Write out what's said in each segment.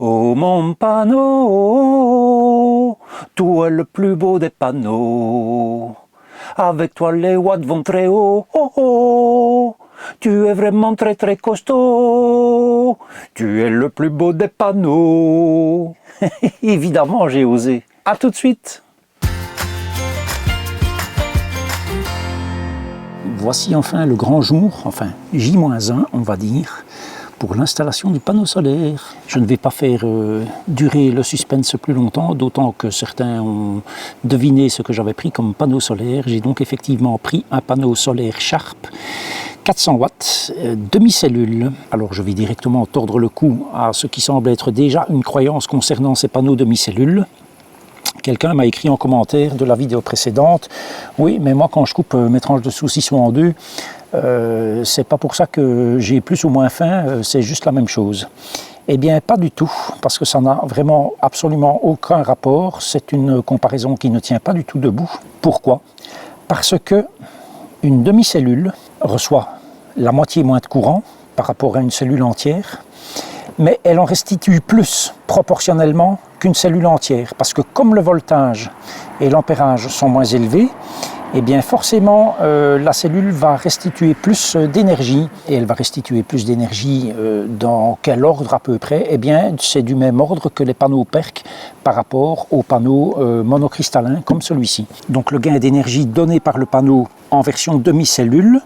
Oh mon panneau, tu es le plus beau des panneaux. Avec toi les watts vont très haut, oh, oh. Tu es vraiment très très costaud. Tu es le plus beau des panneaux. Évidemment j'ai osé. À tout de suite. Voici enfin le grand jour, enfin J-1 on va dire, pour l'installation du panneau solaire. Je ne vais pas faire durer le suspense plus longtemps, d'autant que certains ont deviné ce que j'avais pris comme panneau solaire. J'ai donc effectivement pris un panneau solaire Sharp, 400 watts, demi-cellule. Alors je vais directement tordre le cou à ce qui semble être déjà une croyance concernant ces panneaux demi-cellule. Quelqu'un m'a écrit en commentaire de la vidéo précédente, oui, mais moi quand je coupe mes tranches de saucisson en deux, c'est pas pour ça que j'ai plus ou moins faim, c'est juste la même chose. Eh bien, pas du tout, parce que ça n'a vraiment absolument aucun rapport. C'est une comparaison qui ne tient pas du tout debout. Pourquoi? Parce que une demi-cellule reçoit la moitié moins de courant par rapport à une cellule entière, mais elle en restitue plus proportionnellement qu'une cellule entière, parce que comme le voltage et l'ampérage sont moins élevés, eh bien forcément la cellule va restituer plus d'énergie, et elle va restituer plus d'énergie dans quel ordre à peu près? Eh bien c'est du même ordre que les panneaux PERC par rapport aux panneaux monocristallins comme celui-ci. Donc le gain d'énergie donné par le panneau en version demi-cellule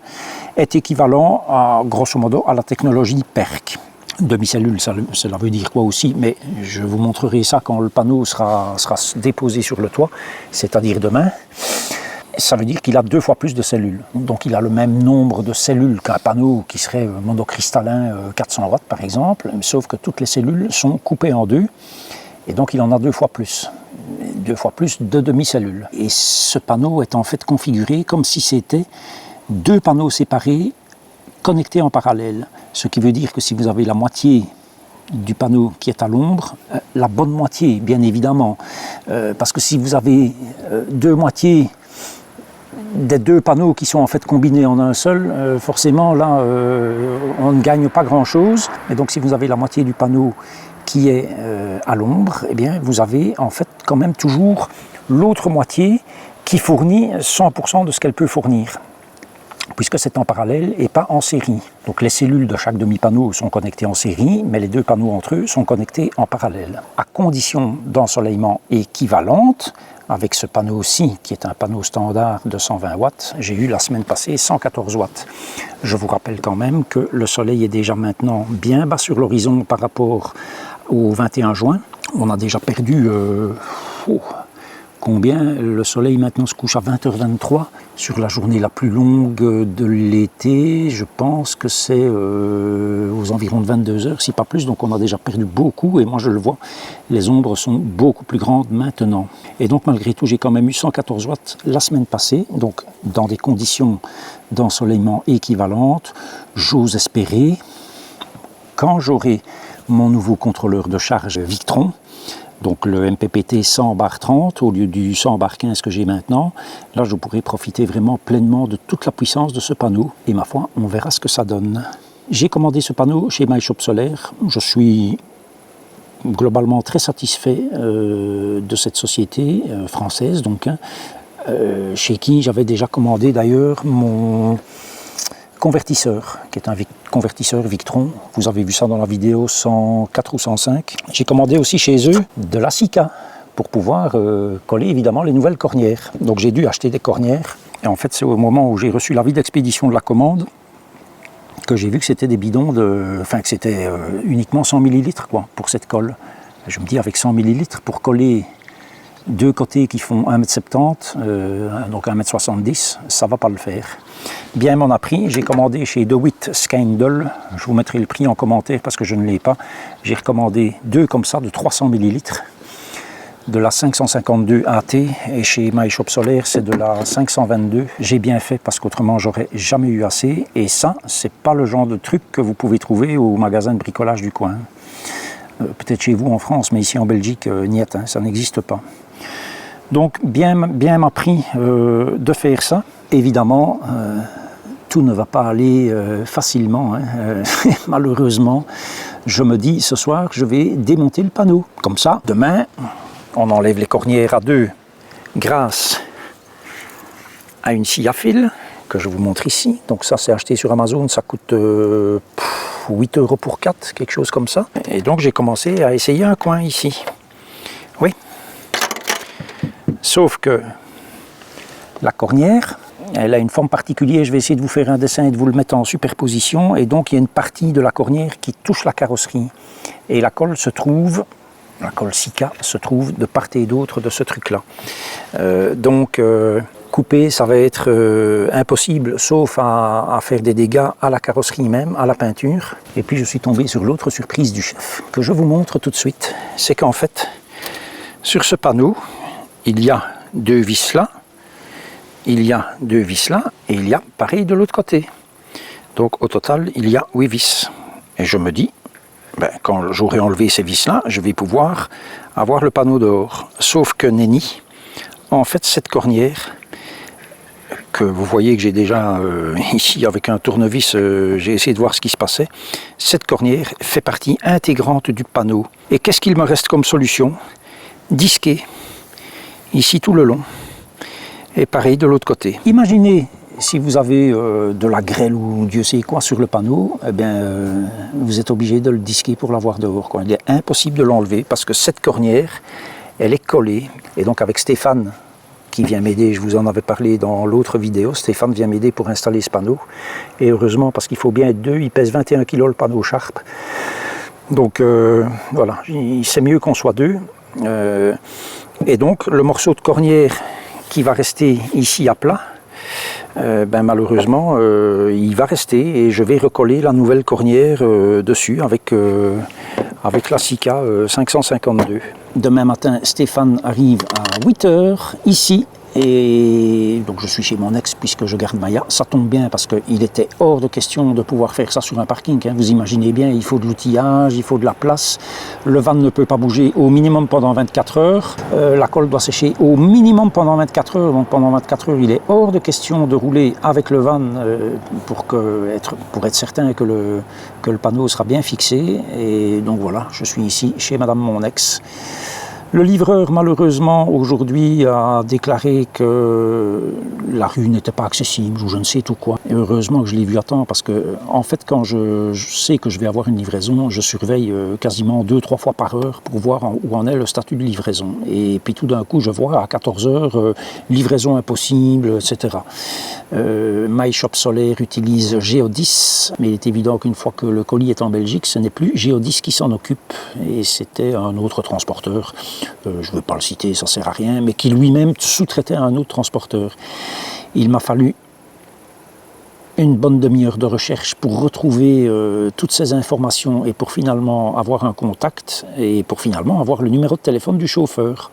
est équivalent à, grosso modo, à la technologie PERC. Demi-cellule, cela veut dire quoi aussi, mais je vous montrerai ça quand le panneau sera déposé sur le toit, c'est-à-dire demain. Ça veut dire qu'il a 2 fois plus de cellules. Donc il a le même nombre de cellules qu'un panneau qui serait monocristallin 400 watts par exemple, sauf que toutes les cellules sont coupées en deux, et donc il en a 2 fois plus. 2 fois plus de demi-cellules. Et ce panneau est en fait configuré comme si c'était 2 panneaux séparés connectés en parallèle. Ce qui veut dire que si vous avez la moitié du panneau qui est à l'ombre, la bonne moitié bien évidemment, parce que si vous avez 2 moitiés des 2 panneaux qui sont en fait combinés en un seul, forcément là on ne gagne pas grand chose. Et donc si vous avez la moitié du panneau qui est à l'ombre, eh bien vous avez en fait quand même toujours l'autre moitié qui fournit 100% de ce qu'elle peut fournir, puisque c'est en parallèle et pas en série. Donc les cellules de chaque demi-panneau sont connectées en série, mais les 2 panneaux entre eux sont connectés en parallèle. À condition d'ensoleillement équivalente, avec ce panneau-ci, qui est un panneau standard de 120 watts, j'ai eu la semaine passée 114 watts. Je vous rappelle quand même que le soleil est déjà maintenant bien bas sur l'horizon par rapport au 21 juin. On a déjà perdu... combien? Le soleil maintenant se couche à 20h23 sur la journée la plus longue de l'été. Je pense que c'est aux environs de 22h, si pas plus. Donc on a déjà perdu beaucoup et moi je le vois, les ombres sont beaucoup plus grandes maintenant. Et donc malgré tout, j'ai quand même eu 114 watts la semaine passée, donc dans des conditions d'ensoleillement équivalentes. J'ose espérer, quand j'aurai mon nouveau contrôleur de charge Victron, donc le MPPT 100/30 au lieu du 100/15 que j'ai maintenant, là je pourrai profiter vraiment pleinement de toute la puissance de ce panneau. Et ma foi, on verra ce que ça donne. J'ai commandé ce panneau chez MyShop Solaire. Je suis globalement très satisfait de cette société française, donc, chez qui j'avais déjà commandé d'ailleurs mon convertisseur, qui est un convertisseur Victron. Vous avez vu ça dans la vidéo 104 ou 105. J'ai commandé aussi chez eux de la Sika pour pouvoir coller évidemment les nouvelles cornières. Donc j'ai dû acheter des cornières. Et en fait, c'est au moment où j'ai reçu l'avis d'expédition de la commande que j'ai vu que c'était des bidons que c'était uniquement 100 ml quoi, pour cette colle. Je me dis, avec 100 ml pour coller 2 côtés qui font 1,70 m, donc 1,70 m, ça va pas le faire. Bien m'en a pris, j'ai commandé chez DeWitt Scandal, je vous mettrai le prix en commentaire parce que je ne l'ai pas. J'ai recommandé 2 comme ça de 300 ml, de la 552 AT, et chez MyShop Solaire c'est de la 522. J'ai bien fait parce qu'autrement j'aurais jamais eu assez, et ça c'est pas le genre de truc que vous pouvez trouver au magasin de bricolage du coin. Peut-être chez vous en France, mais ici en Belgique, niet, ça n'existe pas. Donc bien m'a pris de faire ça. Évidemment, tout ne va pas aller facilement, malheureusement. je me dis ce soir, je vais démonter le panneau. Comme ça, demain, on enlève les cornières à deux grâce à une scie à fil que je vous montre ici. Donc ça, c'est acheté sur Amazon, ça coûte 8 € pour 4, quelque chose comme ça. Et donc j'ai commencé à essayer un coin ici. Oui. Sauf que la cornière, elle a une forme particulière. Je vais essayer de vous faire un dessin et de vous le mettre en superposition. Et donc il y a une partie de la cornière qui touche la carrosserie. Et la colle se trouve, la colle Sika se trouve de part et d'autre de ce truc-là. Couper, ça va être impossible, sauf à faire des dégâts à la carrosserie même, à la peinture. Et puis je suis tombé sur l'autre surprise du chef, que je vous montre tout de suite. C'est qu'en fait, sur ce panneau, il y a deux vis là, il y a deux vis là, et il y a pareil de l'autre côté. Donc au total, il y a 8 vis. Et je me dis, quand j'aurai enlevé ces vis là, je vais pouvoir avoir le panneau dehors. Sauf que nenni, en fait cette cornière, que vous voyez que j'ai déjà ici avec un tournevis, j'ai essayé de voir ce qui se passait. Cette cornière fait partie intégrante du panneau. Et qu'est-ce qu'il me reste comme solution? Disquer, ici tout le long. Et pareil de l'autre côté. Imaginez si vous avez de la grêle ou Dieu sait quoi sur le panneau, eh bien, vous êtes obligé de le disquer pour l'avoir dehors, quoi. Il est impossible de l'enlever parce que cette cornière, elle est collée. Et donc avec Stéphane, qui vient m'aider, je vous en avais parlé dans l'autre vidéo, Stéphane vient m'aider pour installer ce panneau. Et heureusement, parce qu'il faut bien être deux, il pèse 21 kg le panneau Sharp. Donc voilà, c'est mieux qu'on soit deux. Et donc le morceau de cornière qui va rester ici à plat, malheureusement il va rester et je vais recoller la nouvelle cornière dessus avec la Sika 552. Demain matin, Stéphane arrive à 8 h ici. Et donc je suis chez mon ex puisque je garde Maya. Ça tombe bien parce qu'il était hors de question de pouvoir faire ça sur un parking, hein. Vous imaginez bien, il faut de l'outillage, il faut de la place. Le van ne peut pas bouger au minimum pendant 24 heures. La colle doit sécher au minimum pendant 24 heures. Donc pendant 24 heures, il est hors de question de rouler avec le van pour être certain que le panneau sera bien fixé. Et donc voilà, je suis ici chez madame mon ex. Le livreur, malheureusement, aujourd'hui a déclaré que la rue n'était pas accessible ou je ne sais tout quoi. Et heureusement que je l'ai vu à temps parce que, en fait, quand je sais que je vais avoir une livraison, je surveille quasiment 2-3 fois par heure pour voir où en est le statut de livraison. Et puis tout d'un coup, je vois à 14 h, livraison impossible, etc. MyShop Solaire utilise Geodis, mais il est évident qu'une fois que le colis est en Belgique, ce n'est plus Geodis qui s'en occupe. Et c'était un autre transporteur. Je ne veux pas le citer, ça ne sert à rien, mais qui lui-même sous-traitait à un autre transporteur. Il m'a fallu une bonne demi-heure de recherche pour retrouver toutes ces informations et pour finalement avoir un contact et pour finalement avoir le numéro de téléphone du chauffeur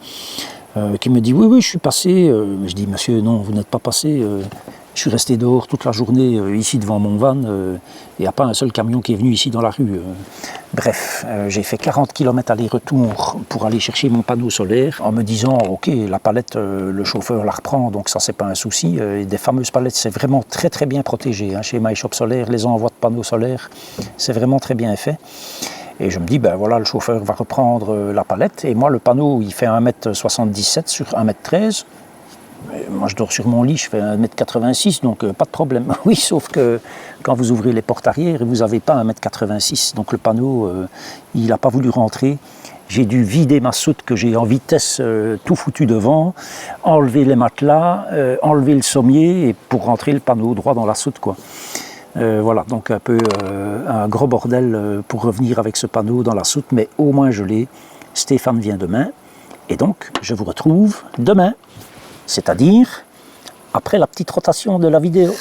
qui me dit « Oui, je suis passé. » Je dis « Monsieur, non, vous n'êtes pas passé. Je suis resté dehors toute la journée ici devant mon van. Il n'y a pas un seul camion qui est venu ici dans la rue. » Bref, j'ai fait 40 km aller-retour pour aller chercher mon panneau solaire en me disant « Ok, la palette, le chauffeur la reprend, donc ça c'est pas un souci. » Des fameuses palettes, c'est vraiment très très bien protégé. Hein, chez MyShop Solaire, les envois de panneaux solaires, c'est vraiment très bien fait. Et je me dis, voilà, le chauffeur va reprendre la palette. Et moi, le panneau, il fait 1,77 m sur 1,13 m. Moi, je dors sur mon lit, je fais 1,86 m, donc pas de problème. Oui, sauf que quand vous ouvrez les portes arrière, vous n'avez pas 1,86 m. Donc le panneau, il n'a pas voulu rentrer. J'ai dû vider ma soute que j'ai en vitesse tout foutu devant, enlever les matelas, enlever le sommier et pour rentrer le panneau droit dans la soute, quoi. Voilà, donc un peu un gros bordel pour revenir avec ce panneau dans la soute, mais au moins je l'ai. Stéphane vient demain, et donc je vous retrouve demain, c'est-à-dire après la petite rotation de la vidéo.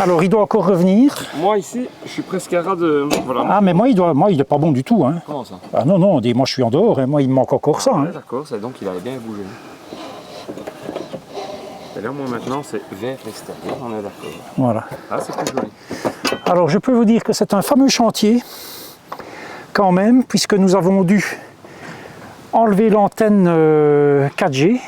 Alors il doit encore revenir. Moi ici, je suis presque à ras de... Voilà. Ah mais moi il n'est pas bon du tout. Hein. Comment ça? Ah non, non, moi je suis en dehors, et moi il me manque encore ça. Hein. Ouais, d'accord, c'est donc il allait bien bouger. Et là, moi maintenant, c'est vers l'extérieur, on est d'accord. Voilà. Ah, c'est plus joli. Alors je peux vous dire que c'est un fameux chantier, quand même, puisque nous avons dû enlever l'antenne 4G.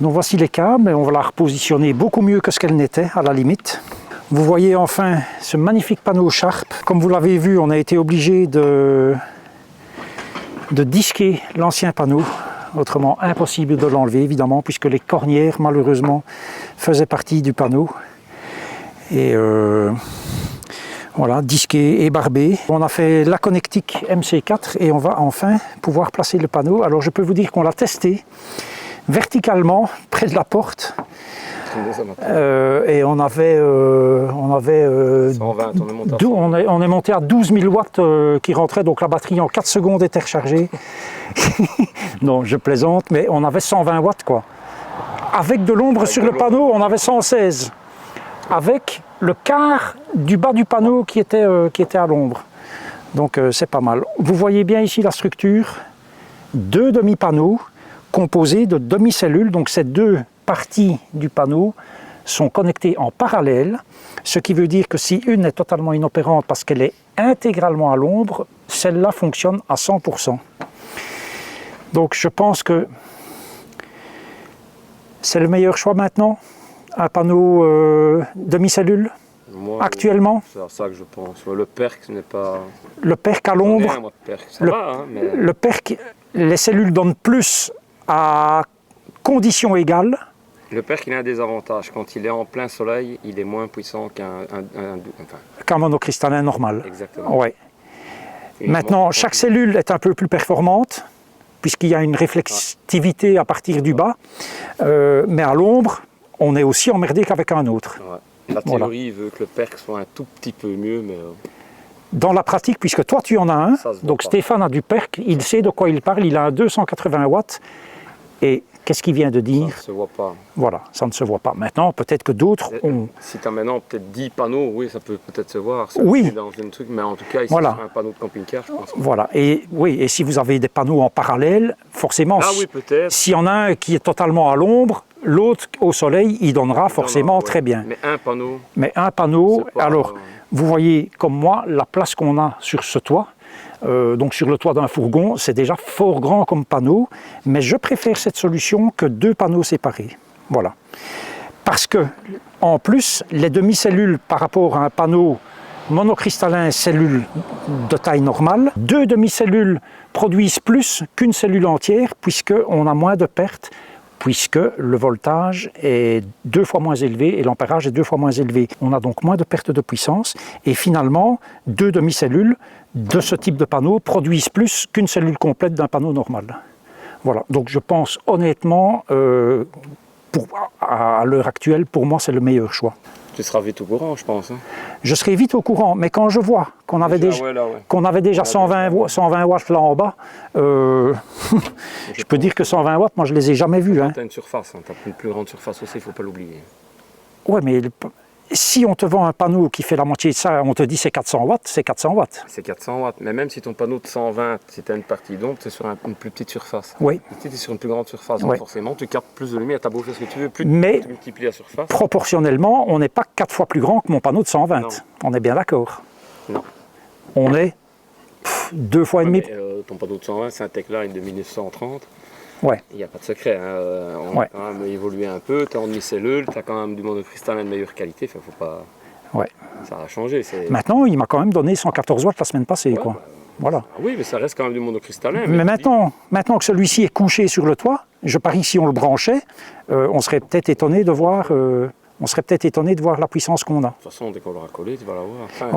Donc voici les câbles, et on va la repositionner beaucoup mieux que ce qu'elle n'était, à la limite. Vous voyez enfin ce magnifique panneau Sharp. Comme vous l'avez vu, on a été obligé de disquer l'ancien panneau. Autrement, impossible de l'enlever, évidemment, puisque les cornières, malheureusement, faisaient partie du panneau. Et voilà, disqué et barbé. On a fait la connectique MC4 et on va enfin pouvoir placer le panneau. Alors je peux vous dire qu'on l'a testé verticalement, près de la porte. Et on avait 120, on est monté à 12 000 watts qui rentraient, donc la batterie en 4 secondes était rechargée. Non, je plaisante, mais on avait 120 watts quoi. Avec de l'ombre sur le panneau, on avait 116. Avec le quart du bas du panneau qui était à l'ombre. Donc c'est pas mal. Vous voyez bien ici la structure, 2 demi-panneaux composés de demi-cellules, donc ces 2 parties du panneau sont connectées en parallèle, ce qui veut dire que si une est totalement inopérante parce qu'elle est intégralement à l'ombre, celle-là fonctionne à 100%. Donc je pense que c'est le meilleur choix maintenant, un panneau demi-cellule actuellement. C'est à ça que je pense. Le PERC n'est pas... Le PERC à l'ombre, Le PERC, les cellules donnent plus à conditions égales. Le PERC, il a un désavantage. Quand il est en plein soleil, il est moins puissant qu'un monocristallin normal. Exactement. Ouais. Maintenant, chaque cellule est un peu plus performante, puisqu'il y a une réflexivité à partir du bas. Mais à l'ombre, on est aussi emmerdé qu'avec un autre. Ouais. La théorie veut que le PERC soit un tout petit peu mieux, mais... Dans la pratique, puisque toi tu en as un, donc Stéphane a du PERC, il sait de quoi il parle, il a un 280 watts. Et qu'est-ce qu'il vient de dire? Ça ne se voit pas. Voilà, ça ne se voit pas. Maintenant, peut-être que d'autres ont... Si tu as maintenant peut-être 10 panneaux, oui, ça peut peut-être se voir. Oui. Dans un truc, mais en tout cas, ici, voilà. sur un panneau de camping-car, je pense. Voilà, et oui, et si vous avez des panneaux en parallèle, forcément, s'il y en a un qui est totalement à l'ombre, l'autre au soleil, il donnera forcément très bien. Mais un panneau... alors, vous voyez, comme moi, la place qu'on a sur ce toit, donc sur le toit d'un fourgon, c'est déjà fort grand comme panneau, mais je préfère cette solution que 2 panneaux séparés. Voilà. Parce que, en plus, les demi-cellules par rapport à un panneau monocristallin cellule de taille normale, 2 demi-cellules produisent plus qu'une cellule entière, puisqu'on a moins de pertes, puisque le voltage est 2 fois moins élevé et l'ampérage est 2 fois moins élevé. On a donc moins de perte de puissance, et finalement, 2 demi-cellules de ce type de panneau produisent plus qu'une cellule complète d'un panneau normal. Voilà, donc je pense honnêtement, à l'heure actuelle, pour moi c'est le meilleur choix. Tu seras vite au courant, je pense. Hein. Je serai vite au courant, mais quand je vois qu'on avait déjà 120 watts là en bas, je peux dire que 120 watts, moi je les ai jamais vus. Tu as une surface, tu as une plus grande surface aussi, il ne faut pas l'oublier. Ouais, mais si on te vend un panneau qui fait la moitié de ça, on te dit c'est 400 watts, c'est 400 watts. C'est 400 watts, mais même si ton panneau de 120, si tu as une partie d'ombre, c'est sur une plus petite surface. Oui. Si tu es sur une plus grande surface, donc forcément tu captes plus de lumière, tu as beau faire ce que tu veux, plus mais tu multiplies la surface. Proportionnellement, on n'est pas 4 fois plus grand que mon panneau de 120. Non. On est bien d'accord. Non. On est 2 fois et demi. Ton panneau de 120, c'est un Tecline de 1930. Ouais. Il n'y a pas de secret, hein. On a quand même évolué un peu, tu es en demi-cellule, tu as quand même du monocristallin de meilleure qualité, faut pas... Ouais. Ça a changé. Maintenant, il m'a quand même donné 114 watts la semaine passée. Quoi. Bah, voilà. Oui, mais ça reste quand même du monocristallin. Mais maintenant que celui-ci est couché sur le toit, je parie que si on le branchait, on serait peut-être étonné de voir... la puissance qu'on a. De toute façon, dès qu'on l'aura collé, tu vas la voir. Enfin,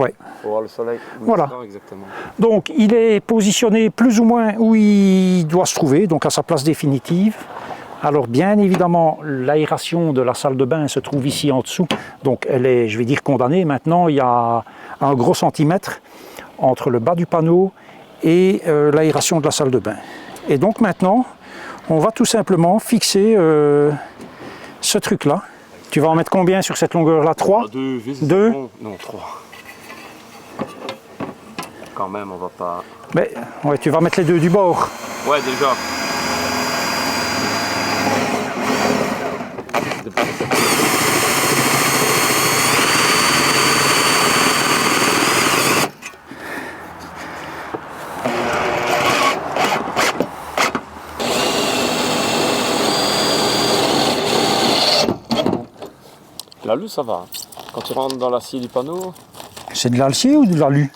faut voir le soleil. Voilà. Exactement. Donc, il est positionné plus ou moins où il doit se trouver, donc à sa place définitive. Alors, bien évidemment, l'aération de la salle de bain se trouve ici en dessous. Donc, elle est, je vais dire, condamnée. Maintenant, il y a un gros centimètre entre le bas du panneau et l'aération de la salle de bain. Et donc, maintenant, on va tout simplement fixer ce truc-là. Tu vas en mettre combien sur cette longueur-là? 3? 2 vis. 2? Non, 3. Quand même, on va pas... Mais ouais, tu vas mettre les 2 du bord. Ouais, déjà. L'alu, ça va. Quand tu rentres dans l'acier du panneau... C'est de l'acier ou de l'alu?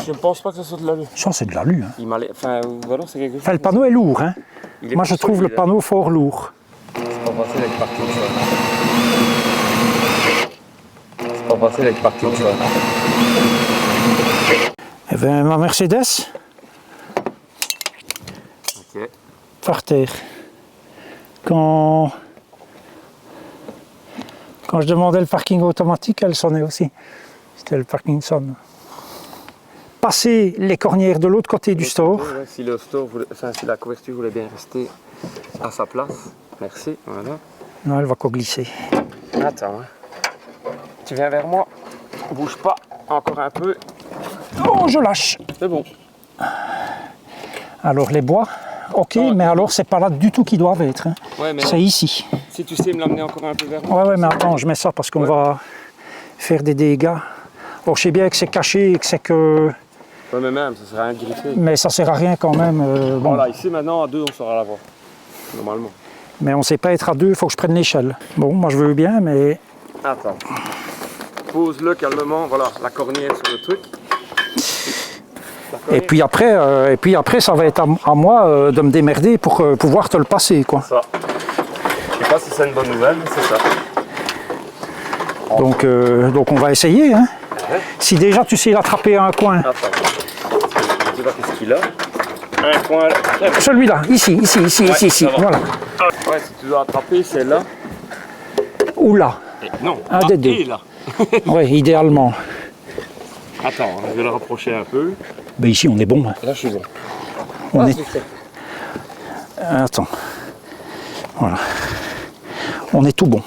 Je ne pense pas que ce soit de l'alu. Ça, c'est de l'alu. Hein. Enfin, ou alors c'est quelque chose... Enfin, le panneau est lourd. Hein. Moi, je trouve le solide, panneau fort lourd. C'est pas facile avec Parkinson. C'est pas facile avec Parkinson. Eh bien, ma Mercedes, Ok. par terre. Quand je demandais le parking automatique, elle sonnait aussi. C'était le Parkinson. Passer les cornières de l'autre côté du store. Ouais, si le store voulait... enfin, si la couverture voulait bien rester à sa place. Merci, voilà. Non, elle va quoi glisser. Attends, hein. Tu viens vers moi. Bouge pas, encore un peu. Oh, je lâche. C'est bon. Alors les bois, ok, mais alors c'est pas là du tout qu'ils doivent être. Hein. Ouais, mais C'est ici. si tu sais me l'amener encore un peu vers moi. Ouais, mais attends, je mets ça parce qu'on va faire des dégâts. Or, je sais bien que c'est caché et que c'est que... Ouais, mais même, ça sert à rien de griffer. Mais ça sert à rien quand même. Bon. Voilà, ici maintenant, à 2, on saura la voir. Normalement. Mais on sait pas être à 2, il faut que je prenne l'échelle. Bon, moi je veux bien, mais... Attends. Pose-le calmement, voilà, la cornière sur le truc. Et puis après, ça va être à moi de me démerder pour pouvoir te le passer, quoi. Ça. Je sais pas si c'est une bonne nouvelle, mais c'est ça. Donc on va essayer. Hein. Ouais. Si déjà tu sais l'attraper à un coin. Attends. Je sais pas qu'est-ce qu'il a. Un coin là. Celui-là, ici, ça va. voilà. Ouais, si tu dois attraper, c'est là. Ou là. Non, Un des deux. et là. Oui, idéalement. Attends, je vais le rapprocher un peu. Ben ici, on est bon. Hein. Là, je suis bon. On est... c'est fait. Attends. Voilà. On est tout bon.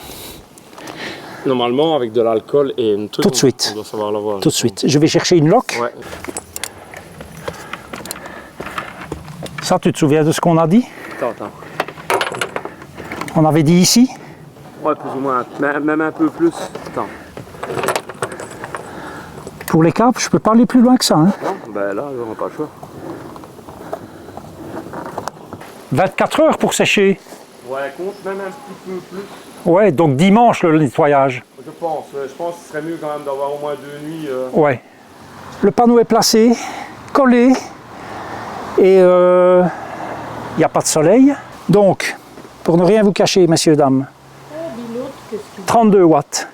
Normalement, avec de l'alcool et une truc, Tout de suite. on doit savoir l'avoir. Tout de suite. Je vais chercher une loque. Ouais. Ça, tu te souviens de ce qu'on a dit? Attends. On avait dit ici. Ouais, plus ou moins. Même un peu plus. Attends. Pour les câbles, je peux pas aller plus loin que ça. Hein. Non, ben là, on n'a pas le choix. 24 heures pour sécher. Ouais, compte même un petit peu plus. Ouais, donc dimanche le nettoyage. Je pense que ce serait mieux quand même d'avoir au moins 2 nuits. Ouais. Le panneau est placé, collé, et il n'y a pas de soleil. Donc, pour ne rien vous cacher, messieurs, dames, 32 watts.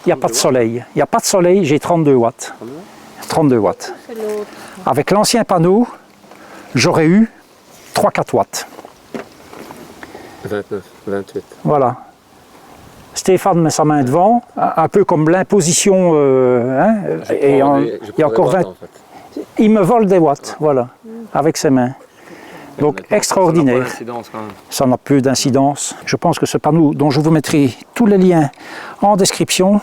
Il n'y a pas de soleil. Il n'y a pas de soleil, j'ai 32 watts. 32 watts. Avec l'ancien panneau, j'aurais eu 3-4 watts. 29, 28. Voilà. Stéphane met sa main devant, un peu comme l'imposition. Il y a encore 20. Il me vole des watts, voilà, avec ses mains. Donc extraordinaire. Ça n'a peu d'incidence. Je pense que ce panneau, dont je vous mettrai tous les liens en description,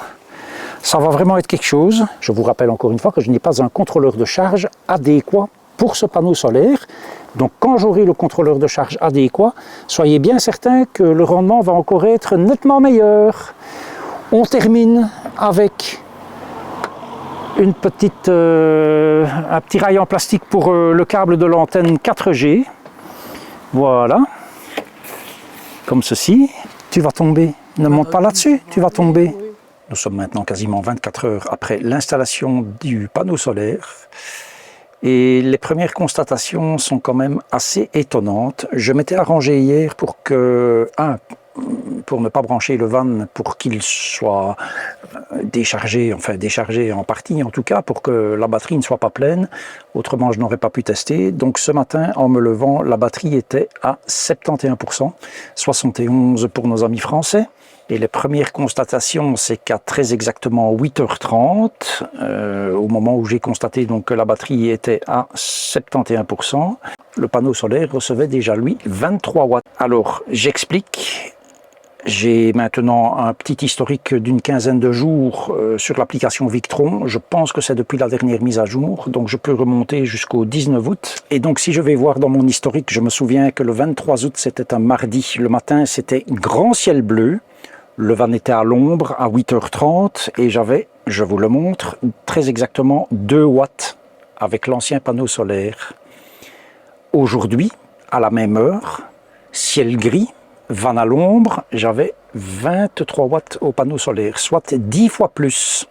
ça va vraiment être quelque chose. Je vous rappelle encore une fois que je n'ai pas un contrôleur de charge adéquat pour ce panneau solaire. Donc quand j'aurai le contrôleur de charge adéquat, soyez bien certains que le rendement va encore être nettement meilleur. On termine avec un petit rail en plastique pour le câble de l'antenne 4G. Voilà. Comme ceci. Tu vas tomber. Ne monte pas là-dessus, tu vas tomber. Nous sommes maintenant quasiment 24 heures après l'installation du panneau solaire. Et les premières constatations sont quand même assez étonnantes. Je m'étais arrangé hier pour ne pas brancher le van pour qu'il soit déchargé en partie en tout cas, pour que la batterie ne soit pas pleine. Autrement, je n'aurais pas pu tester. Donc ce matin, en me levant, la batterie était à 71%, 71% pour nos amis français. Et les premières constatations, c'est qu'à très exactement 8h30, au moment où j'ai constaté donc que la batterie était à 71%, le panneau solaire recevait déjà, lui, 23 watts. Alors, j'explique. J'ai maintenant un petit historique d'une quinzaine de jours sur l'application Victron. Je pense que c'est depuis la dernière mise à jour, donc je peux remonter jusqu'au 19 août. Et donc si je vais voir dans mon historique, je me souviens que le 23 août, c'était un mardi. Le matin, c'était grand ciel bleu. Le van était à l'ombre à 8h30 et j'avais, je vous le montre, très exactement 2 watts avec l'ancien panneau solaire. Aujourd'hui, à la même heure, ciel gris, van à l'ombre, j'avais 23 watts au panneau solaire, soit 10 fois plus.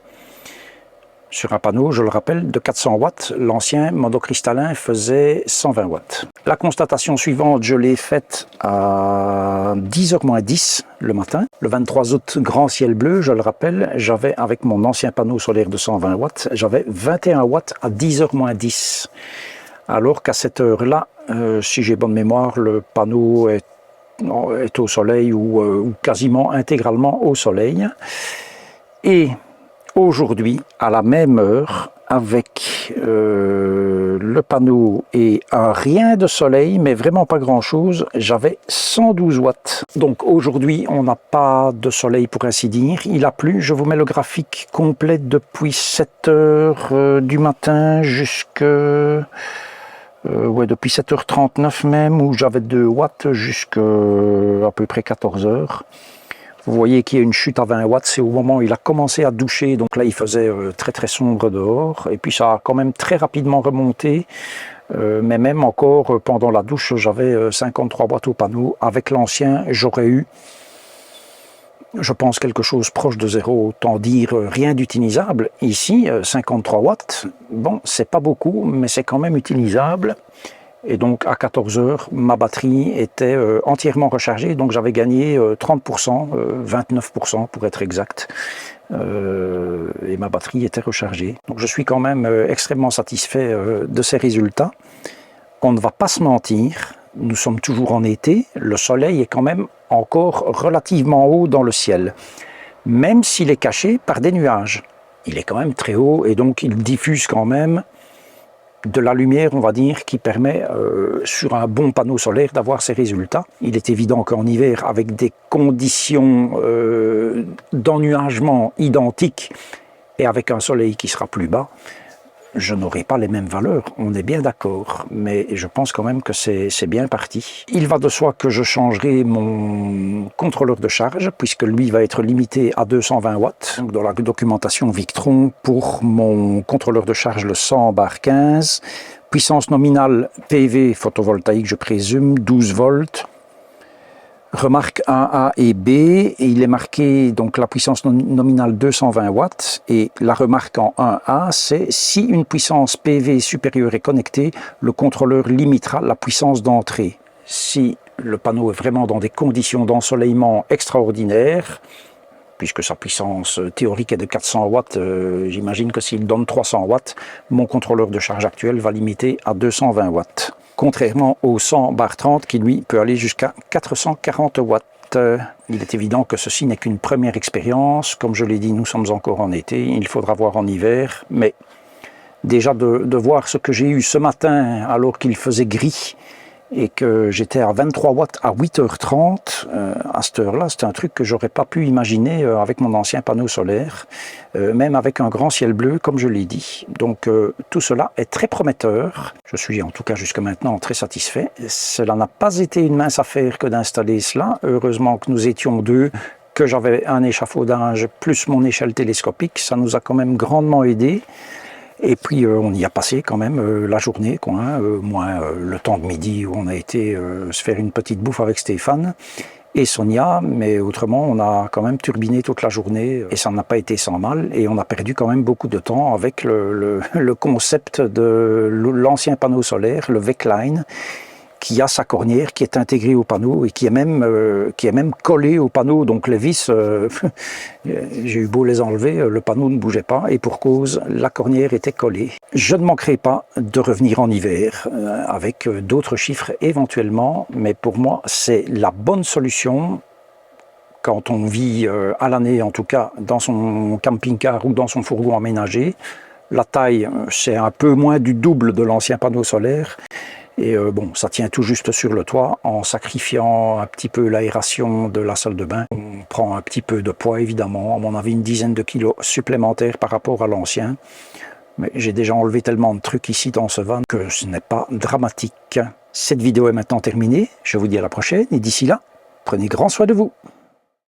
Sur un panneau, je le rappelle, de 400 watts, l'ancien monocristallin faisait 120 watts. La constatation suivante, je l'ai faite à 10h-10 le matin. Le 23 août, grand ciel bleu, je le rappelle, j'avais avec mon ancien panneau solaire de 120 watts, j'avais 21 watts à 10h-10. Alors qu'à cette heure-là, si j'ai bonne mémoire, le panneau est au soleil ou quasiment intégralement au soleil. Et aujourd'hui, à la même heure, avec le panneau et un rien de soleil, mais vraiment pas grand-chose, j'avais 112 watts. Donc aujourd'hui, on n'a pas de soleil pour ainsi dire. Il a plu. Je vous mets le graphique complet depuis 7 heures du matin jusqu'à... depuis 7h39 même, où j'avais 2 watts jusqu'à à peu près 14h. Vous voyez qu'il y a une chute à 20 watts, c'est au moment où il a commencé à doucher, donc là il faisait très très sombre dehors, et puis ça a quand même très rapidement remonté, mais même encore pendant la douche, j'avais 53 watts au panneau. Avec l'ancien, j'aurais eu, je pense, quelque chose proche de zéro, autant dire rien d'utilisable. Ici, 53 watts, bon, c'est pas beaucoup, mais c'est quand même utilisable. Et donc à 14h, ma batterie était entièrement rechargée, donc j'avais gagné 30%, 29% pour être exact. Et ma batterie était rechargée. Donc je suis quand même extrêmement satisfait de ces résultats. On ne va pas se mentir, nous sommes toujours en été, le soleil est quand même encore relativement haut dans le ciel, même s'il est caché par des nuages. Il est quand même très haut et donc il diffuse quand même de la lumière, on va dire, qui permet sur un bon panneau solaire d'avoir ces résultats. Il est évident qu'en hiver, avec des conditions d'ennuagement identiques et avec un soleil qui sera plus bas, je n'aurai pas les mêmes valeurs, on est bien d'accord, mais je pense quand même que c'est bien parti. Il va de soi que je changerai mon contrôleur de charge, puisque lui va être limité à 220 watts. Donc dans la documentation Victron, pour mon contrôleur de charge, le 100/15, puissance nominale PV photovoltaïque, je présume, 12 volts. Remarque 1A et B, et il est marqué donc la puissance nominale 220 watts, et la remarque en 1A, c'est si une puissance PV supérieure est connectée, le contrôleur limitera la puissance d'entrée. Si le panneau est vraiment dans des conditions d'ensoleillement extraordinaires, puisque sa puissance théorique est de 400 watts, j'imagine que s'il donne 300 watts, mon contrôleur de charge actuel va limiter à 220 watts. Contrairement au 100/30 qui lui peut aller jusqu'à 440 watts. Il est évident que ceci n'est qu'une première expérience. Comme je l'ai dit, nous sommes encore en été, il faudra voir en hiver. Mais déjà de voir ce que j'ai eu ce matin alors qu'il faisait gris et que j'étais à 23 watts à 8h30, à cette heure-là, c'était un truc que j'aurais pas pu imaginer avec mon ancien panneau solaire, même avec un grand ciel bleu, comme je l'ai dit. Donc tout cela est très prometteur. Je suis en tout cas jusque maintenant très satisfait. Cela n'a pas été une mince affaire que d'installer cela. Heureusement que nous étions deux, que j'avais un échafaudage plus mon échelle télescopique. Ça nous a quand même grandement aidé. Et puis on y a passé quand même la journée, quoi, hein, moins le temps de midi où on a été se faire une petite bouffe avec Stéphane et Sonia, mais autrement on a quand même turbiné toute la journée et ça n'a pas été sans mal, et on a perdu quand même beaucoup de temps avec le concept de l'ancien panneau solaire, le Vecline, qui a sa cornière qui est intégrée au panneau et qui est même collée au panneau. Donc les vis, j'ai eu beau les enlever, le panneau ne bougeait pas, et pour cause, la cornière était collée. Je ne manquerai pas de revenir en hiver avec d'autres chiffres éventuellement, mais pour moi c'est la bonne solution quand on vit à l'année, en tout cas dans son camping-car ou dans son fourgon aménagé. La taille, c'est un peu moins du double de l'ancien panneau solaire. Et bon, ça tient tout juste sur le toit. En sacrifiant un petit peu l'aération de la salle de bain, on prend un petit peu de poids évidemment, à mon avis une dizaine de kilos supplémentaires par rapport à l'ancien. Mais j'ai déjà enlevé tellement de trucs ici dans ce van que ce n'est pas dramatique. Cette vidéo est maintenant terminée. Je vous dis à la prochaine et d'ici là, prenez grand soin de vous.